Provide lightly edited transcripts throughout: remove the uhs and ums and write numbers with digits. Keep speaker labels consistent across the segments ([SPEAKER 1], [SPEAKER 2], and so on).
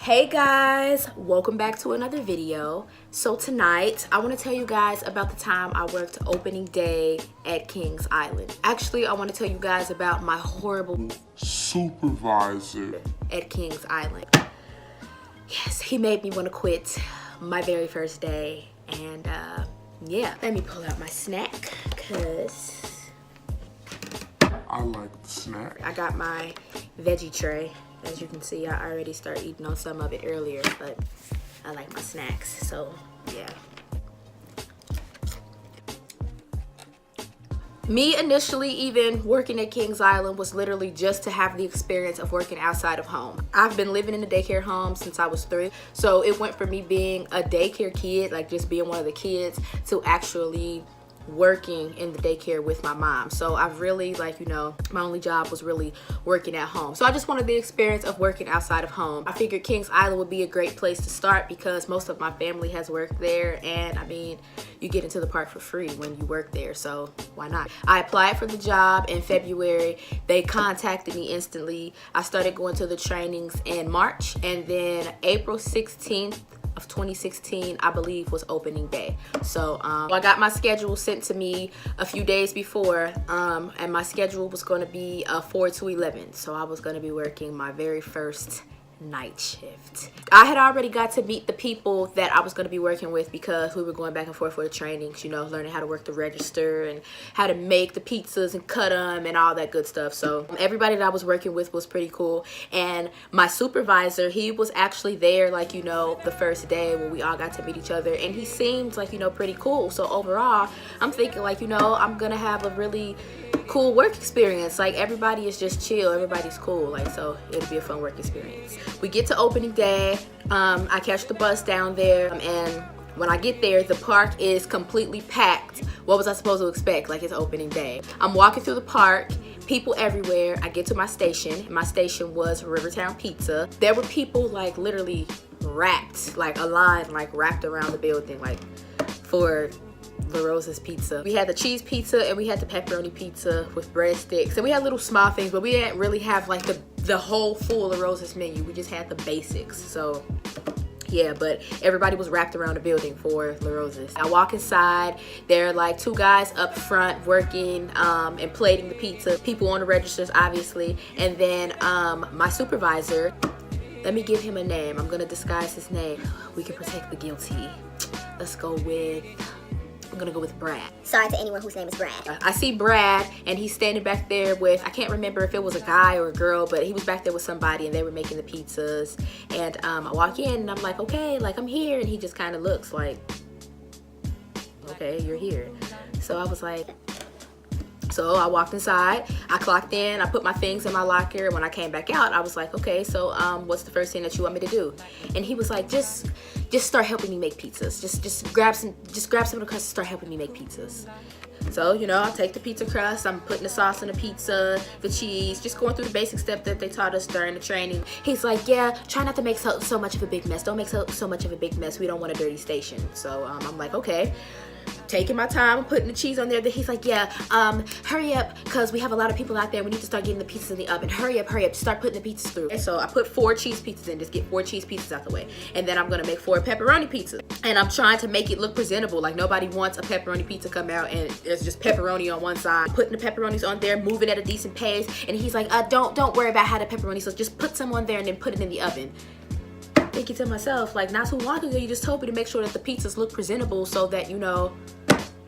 [SPEAKER 1] Hey guys, welcome back to another video. So tonight I want to tell you guys about the time I worked opening day at Kings Island. Actually, I want to tell you guys about my horrible supervisor at Kings Island. Yes, he made me want to quit my very first day. And yeah, let me pull out my snack because
[SPEAKER 2] I like the snack.
[SPEAKER 1] I got my veggie tray. As you can see, I already started eating on some of it earlier, but I like my snacks, so yeah. Me initially even working at Kings Island was literally just to have the experience of working outside of home. I've been living in a daycare home since I was 3, so it went from me being a daycare kid, like just being one of the kids, to actually working in the daycare with my mom. So I've really, like, you know, my only job was really working at home. So I just wanted the experience of working outside of home. I figured Kings Island would be a great place to start because most of my family has worked there, and I mean, you get into the park for free when you work there, so why not? I applied for the job in February. They contacted me instantly. I started going to the trainings in March, and then April 16th of 2016, I believe, was opening day. So I got my schedule sent to me a few days before, and my schedule was going to be 4 to 11. So I was going to be working my very first night shift. I had already got to meet the people that I was going to be working with because we were going back and forth for the trainings, you know, learning how to work the register and how to make the pizzas and cut them and all that good stuff. So everybody that I was working with was pretty cool. And my supervisor, he was actually there, like, you know, the first day when we all got to meet each other, and he seemed like, you know, pretty cool. So overall, I'm thinking, like, you know, I'm gonna have a really cool work experience. Like, everybody is just chill, everybody's cool, like, so it'll be a fun work experience. We get to opening day. I catch the bus down there, and when I get there, the park is completely packed. What was I supposed to expect? Like, it's opening day. I'm walking through the park, people everywhere. I get to my station. My station was Rivertown Pizza. There were people, like, literally wrapped, like a line, like wrapped around the building, like for La Rosa's pizza. We had the cheese pizza and we had the pepperoni pizza with breadsticks, and we had little small things, but we didn't really have like the whole full La Rosa's menu. We just had the basics. So yeah, but everybody was wrapped around the building for La Rosa's. I walk inside, there are like 2 guys up front working and plating the pizza, people on the registers obviously, and then my supervisor, let me give him a name. I'm gonna disguise his name. We can protect the guilty. Let's go with, I'm gonna go with Brad.
[SPEAKER 3] Sorry to anyone whose name is Brad.
[SPEAKER 1] I see Brad, and he's standing back there with, I can't remember if it was a guy or a girl, but he was back there with somebody, and they were making the pizzas. And I walk in, and I'm like, okay, like, I'm here. And he just kind of looks like, okay, you're here. So I was like, so I walked inside, I clocked in, I put my things in my locker. When I came back out, I was like, okay, so what's the first thing that you want me to do? And he was like, just start helping me make pizzas. Just grab some of the crust and start helping me make pizzas. So, you know, I take the pizza crust, I'm putting the sauce on the pizza, the cheese, just going through the basic step that they taught us during the training. He's like, yeah, try not to make so much of a big mess. Don't make so much of a big mess. We don't want a dirty station. So I'm like, okay. Taking my time, putting the cheese on there. Then he's like, yeah, hurry up, because we have a lot of people out there. We need to start getting the pizzas in the oven. Hurry up, start putting the pizzas through. And so I put 4 cheese pizzas in, just get 4 cheese pizzas out the way. And then I'm gonna make 4 pepperoni pizzas. And I'm trying to make it look presentable. Like, nobody wants a pepperoni pizza come out and it's just pepperoni on one side. Putting the pepperonis on there, moving at a decent pace. And he's like, don't worry about how the pepperoni, so just put some on there and then put it in the oven. Thinking to myself, like, not too long ago you just told me to make sure that the pizzas look presentable so that, you know,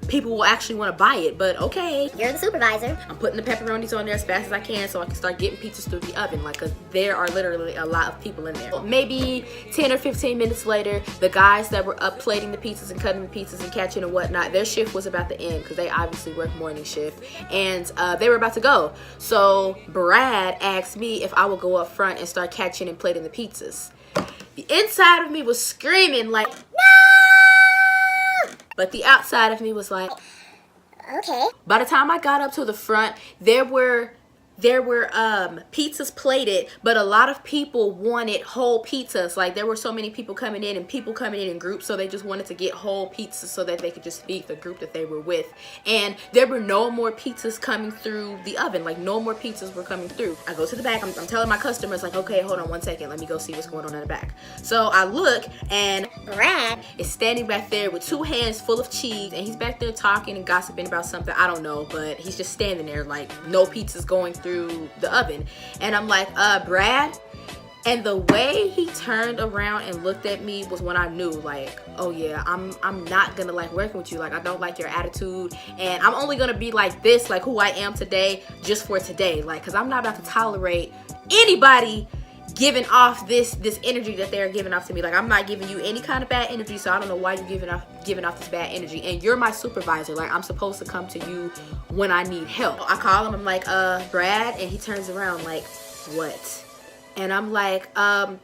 [SPEAKER 1] people will actually want to buy it, but okay.
[SPEAKER 3] You're the supervisor.
[SPEAKER 1] I'm putting the pepperonis on there as fast as I can so I can start getting pizzas through the oven, like, cause there are literally a lot of people in there. Maybe 10 or 15 minutes later, the guys that were up plating the pizzas and cutting the pizzas and catching and whatnot, their shift was about to end because they obviously work morning shift, and they were about to go. So Brad asked me if I would go up front and start catching and plating the pizzas. The inside of me was screaming like, no! But the outside of me was like,
[SPEAKER 3] Okay.
[SPEAKER 1] by the time I got up to the front, there were pizzas plated, but a lot of people wanted whole pizzas. Like, there were so many people coming in and people coming in groups, so they just wanted to get whole pizzas so that they could just feed the group that they were with. And there were no more pizzas coming through the oven. Like, no more pizzas were coming through. I go to the back. I'm telling my customers, like, okay, hold on 1 second. Let me go see what's going on in the back. So I look, and
[SPEAKER 3] Brad
[SPEAKER 1] is standing back there with 2 hands full of cheese, and he's back there talking and gossiping about something. I don't know, but he's just standing there like no pizzas going through the oven. And I'm like, Brad? And the way he turned around and looked at me was when I knew, like, oh yeah, I'm not gonna like working with you. Like, I don't like your attitude, and I'm only gonna be like this, like who I am today, just for today. Like, cause I'm not about to tolerate anybody giving off this energy that they're giving off to me. Like, I'm not giving you any kind of bad energy, so I don't know why you're giving off this bad energy. And you're my supervisor. Like, I'm supposed to come to you when I need help. I call him, I'm like, Brad, and he turns around like, what? And I'm like,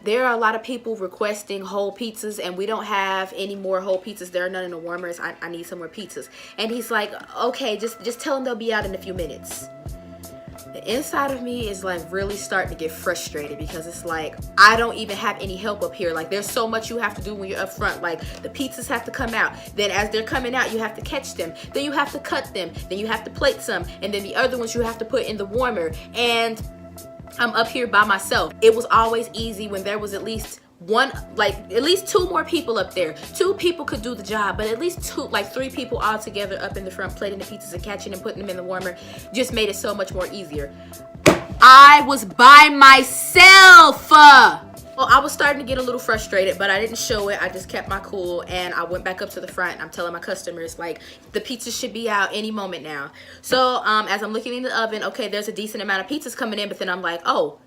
[SPEAKER 1] there are a lot of people requesting whole pizzas, and we don't have any more whole pizzas. There are none in the warmers. I need some more pizzas. And he's like, okay, just tell them they'll be out in a few minutes. The inside of me is like really starting to get frustrated, because it's like, I don't even have any help up here. Like, there's so much you have to do when you're up front. Like, the pizzas have to come out, then as they're coming out you have to catch them, then you have to cut them, then you have to plate some, and then the other ones you have to put in the warmer. And I'm up here by myself. It was always easy when there was at least 2 more people up there. 2 people could do the job, but at least 3 people all together up in the front plating the pizzas and catching and putting them in the warmer just made it so much more easier. I was by myself. Well, I was starting to get a little frustrated, but I didn't show it. I just kept my cool, and I went back up to the front. I'm telling my customers, like, the pizza should be out any moment now. So as I'm looking in the oven, okay, there's a decent amount of pizzas coming in, but then I'm like, oh,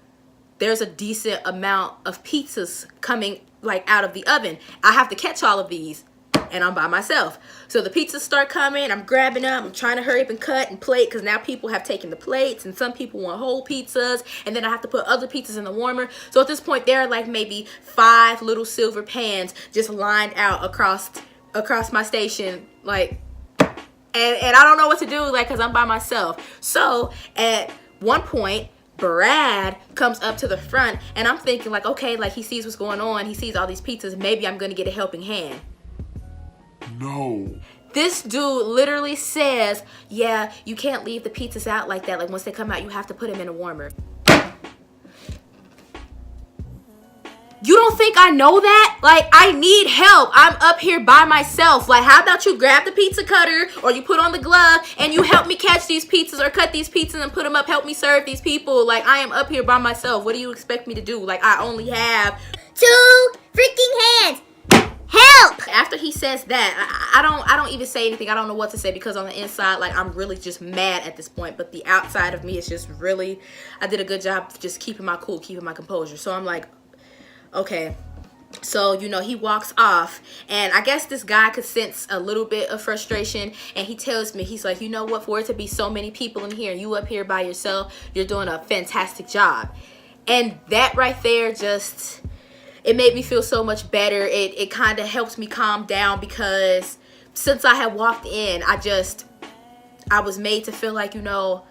[SPEAKER 1] there's a decent amount of pizzas coming like out of the oven. I have to catch all of these, and I'm by myself. So the pizzas start coming, I'm grabbing them, I'm trying to hurry up and cut and plate, because now people have taken the plates, and some people want whole pizzas, and then I have to put other pizzas in the warmer. So at this point, there are like maybe 5 little silver pans just lined out across my station, like, and I don't know what to do, like, because I'm by myself. So at one point, Brad comes up to the front, and I'm thinking like, okay, like, he sees what's going on, he sees all these pizzas, maybe I'm gonna get a helping hand.
[SPEAKER 2] No.
[SPEAKER 1] This dude literally says, yeah, you can't leave the pizzas out like that. Like, once they come out, you have to put them in a warmer. You don't think I know that? Like, I need help. I'm up here by myself. Like, how about you grab the pizza cutter, or you put on the glove and you help me catch these pizzas or cut these pizzas and put them up. Help me serve these people. Like, I am up here by myself. What do you expect me to do? Like, I only have
[SPEAKER 3] 2 freaking hands. Help!
[SPEAKER 1] After he says that, I don't even say anything. I don't know what to say, because on the inside, like, I'm really just mad at this point. But the outside of me is just really, I did a good job just keeping my cool, keeping my composure. So I'm like, okay. So, you know, he walks off, and I guess this guy could sense a little bit of frustration, and he tells me, he's like, you know what, for it to be so many people in here and you up here by yourself, you're doing a fantastic job. And that right there just, it made me feel so much better. It kind of helped me calm down, because since I had walked in, I was made to feel like, you know,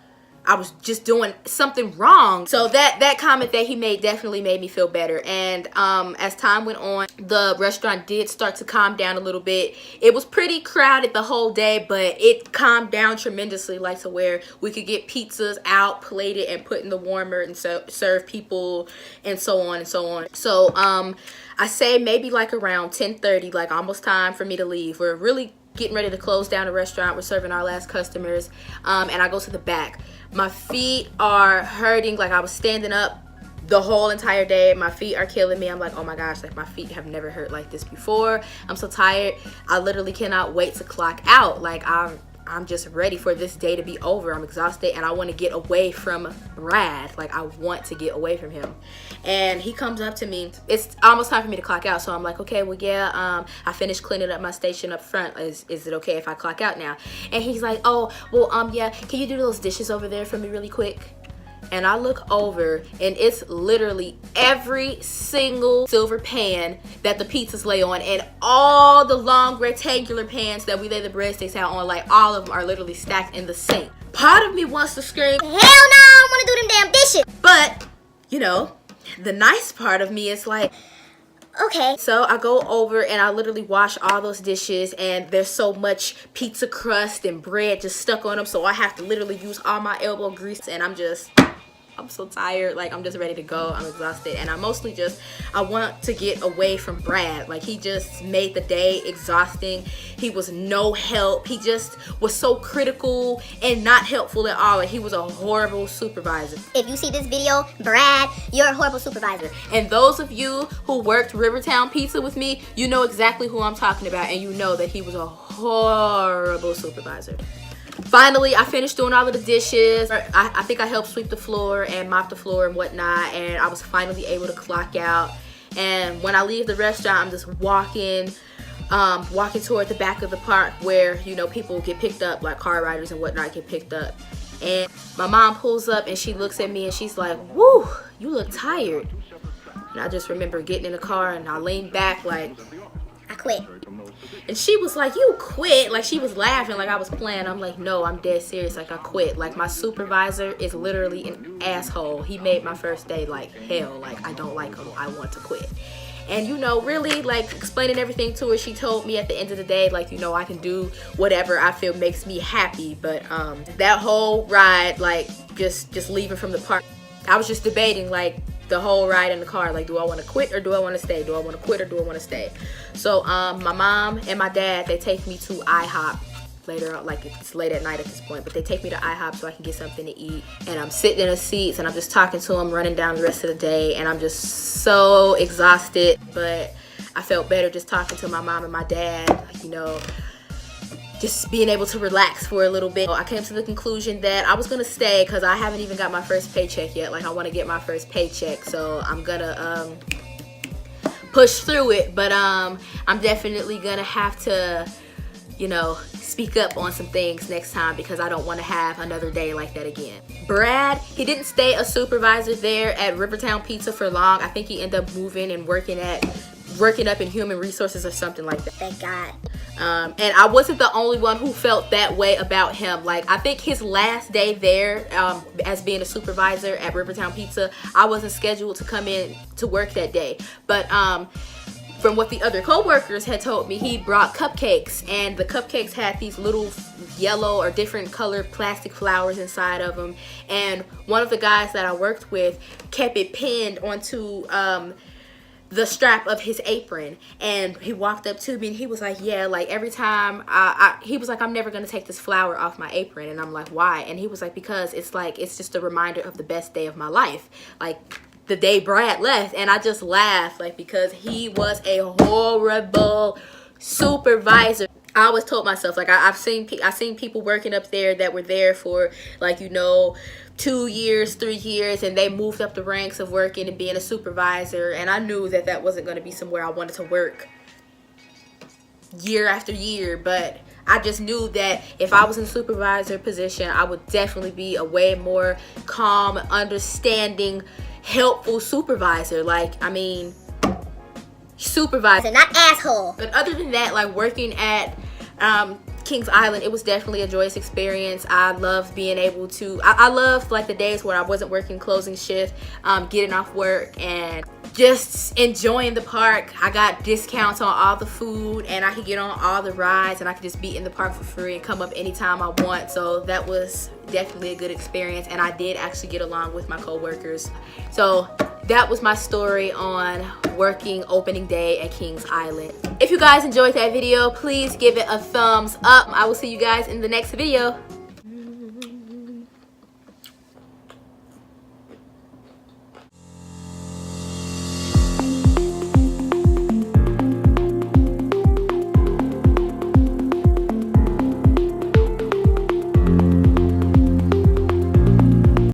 [SPEAKER 1] I was just doing something wrong. So that comment that he made definitely made me feel better. And as time went on, the restaurant did start to calm down a little bit. It was pretty crowded the whole day, but it calmed down tremendously, like to where we could get pizzas out, plated, and put in the warmer, and so serve people, and so on and so on. So I say maybe like around 10:30, like almost time for me to leave. We're really getting ready to close down the restaurant. We're serving our last customers, and I go to the back. My feet are hurting. Like, I was standing up the whole entire day. My feet are killing me. I'm like, oh my gosh, like my feet have never hurt like this before. I'm so tired. I literally cannot wait to clock out. Like I'm just ready for this day to be over. I'm exhausted and I want to get away from Brad. Like I want to get away from him. And he comes up to me. It's almost time for me to clock out. So I'm like, okay, well, yeah, I finished cleaning up my station up front. Is it okay if I clock out now? And he's like, oh, well, yeah, can you do those dishes over there for me really quick? And I look over and it's literally every single silver pan that the pizzas lay on, and all the long rectangular pans that we lay the breadsticks out on, like all of them are literally stacked in the sink. Part of me wants to scream, hell no, I don't want to do them damn dishes. But, you know, the nice part of me is like, okay. So I go over and I literally wash all those dishes, and there's so much pizza crust and bread just stuck on them, so I have to literally use all my elbow grease, and I'm so tired. Like I'm just ready to go. I'm exhausted, and I want to get away from Brad. Like he just made the day exhausting. He was no help. He just was so critical and not helpful at all. Like he was a horrible supervisor.
[SPEAKER 3] If you see this video, Brad, you're a horrible supervisor.
[SPEAKER 1] And those of you who worked Rivertown Pizza with me, you know exactly who I'm talking about, and you know that he was a horrible supervisor. Finally, I finished doing all of the dishes. I think I helped sweep the floor and mop the floor and whatnot, and I was finally able to clock out. And when I leave the restaurant, I'm just walking toward the back of the park where, you know, people get picked up, like car riders and whatnot get picked up. And my mom pulls up and she looks at me and she's like, woo, you look tired. And I just remember getting in the car and I leaned back like,
[SPEAKER 3] I quit.
[SPEAKER 1] and she was like, you quit? Like she was laughing like I was playing. I'm like, no, I'm dead serious. Like I quit. Like my supervisor is literally an asshole. He made my first day like hell. Like I don't like him. I want to quit. And you know, really like explaining everything to her, she told me at the end of the day, like, you know, I can do whatever I feel makes me happy. But that whole ride, like just leaving from the park, I was just debating like the whole ride in the car, like, do I want to quit or do I want to stay? Do I want to quit or do I want to stay? So my mom and my dad, they take me to IHOP later on, like it's late at night at this point, but they take me to IHOP so I can get something to eat. And I'm sitting in the seats and I'm just talking to them, running down the rest of the day, and I'm just so exhausted. But I felt better just talking to my mom and my dad, like, you know, just being able to relax for a little bit. I came to the conclusion that I was gonna stay because I haven't even got my first paycheck yet. Like I want to get my first paycheck, so I'm gonna push through it. But I'm definitely gonna have to, you know, speak up on some things next time because I don't want to have another day like that again. Brad, he didn't stay a supervisor there at Rivertown Pizza for long. I think he ended up moving and working up in human resources or something like that.
[SPEAKER 3] Thank God.
[SPEAKER 1] And I wasn't the only one who felt that way about him. Like I think his last day there as being a supervisor at Rivertown Pizza, I wasn't scheduled to come in to work that day. But from what the other co-workers had told me, he brought cupcakes, and the cupcakes had these little yellow or different colored plastic flowers inside of them. And one of the guys that I worked with kept it pinned onto the strap of his apron, and he walked up to me and he was like, yeah, like every time he was like, I'm never gonna take this flower off my apron. And I'm like, why? And he was like, because it's just a reminder of the best day of my life, like the day Brad left. And I just laughed, like, because he was a horrible supervisor. I always told myself, like, I've seen people working up there that were there for, like, you know, 2 years, 3 years, and they moved up the ranks of working and being a supervisor, and I knew that that wasn't going to be somewhere I wanted to work year after year. But I just knew that if I was in a supervisor position, I would definitely be a way more calm, understanding, helpful supervisor. Like, I mean, supervisor,
[SPEAKER 3] Not asshole.
[SPEAKER 1] but other than that, like working at Kings Island, it was definitely a joyous experience. I loved being able to, I loved like the days where I wasn't working closing shift, getting off work and just enjoying the park. I got discounts on all the food, and I could get on all the rides, and I could just be in the park for free and come up anytime I want. So that was definitely a good experience, and I did actually get along with my co-workers. So that was my story on working opening day at Kings Island. If you guys enjoyed that video, please give it a thumbs up. I will see you guys in the next video.